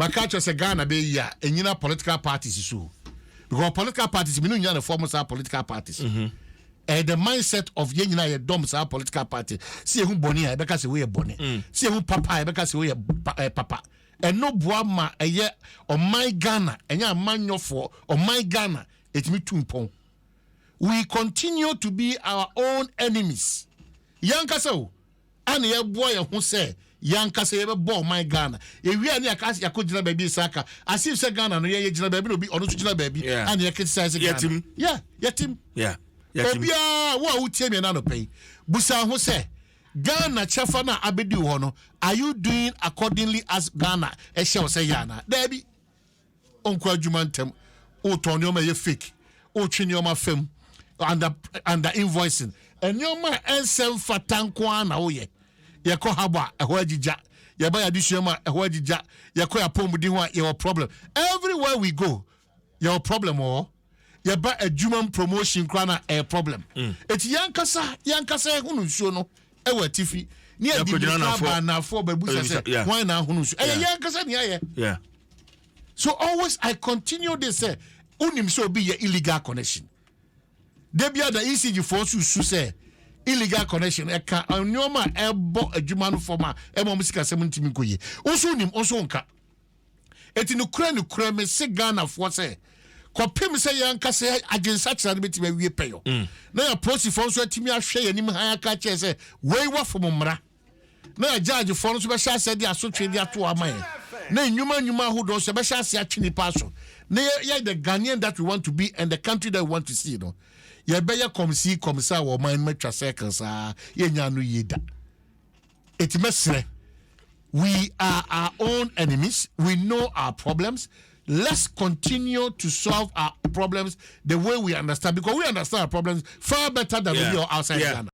Makacho se Ghana be ya enyina political parties so. Because political parties mean you form of political parties. The mindset of yenyina ye dom sa political party. See who boni e beka se we boni. See who papa e beka se we papa. And no boama eye on my Ghana enya manyofo on my Ghana etimi tumpon. We continue to be our own enemies. Yankasa o ane ye boy who say Yankasa ye bo my Ghana. E wi ani akasi yakojina baby saka. Asif se Ghana no ye jina baby no bi onu jina baby and ye criticize Ghana. Yetim. Yeah. Obia wo utie me na no pay. Busa ho say Ghana chefa na abedi ho no. Are you doing accordingly as Ghana? E she say yana. Debi. Onkwa adwuma ntem. O ton yo ma ye fake. O twini yo ma fam. Under invoicing. And your man ensem fatankwa na oye. Yako haba eho agija. Yaba ya dishema eho agija. Yako ya pomudi ho your problem. Everywhere we go, your problem or yaba a human promotion krana a problem. Eti yankasa hunu nsuo no ewa tifi. Ni adi na for bebusa say why na hunu nsuo. Yankasa ni aye. Yeah. So always I continue this say unim so be your illegal connection. Debia the ECG force you say illegal connection eka onyoma ebo adwuma no forma emo musika 70 koye oso nim oso nka eti no kura me se Ghana for say kopem se yanka se agensa kira de beti wie peyo na ya police for so atimi ahwe yanim han aka che say wey wa fom mra na ya judge for so be sha se de asotwe de ato aman na nyuma hodo so be sha se atwini pa so na ya the Ghanaian that we want to be and the country that we want to see, you know. Ya beya komisa wo man metwa circles yenya no yeda. Etimesre. We are our own enemies. We know our problems. Let's continue to solve our problems the way we understand, because we understand our problems far better than we do outside Ghana.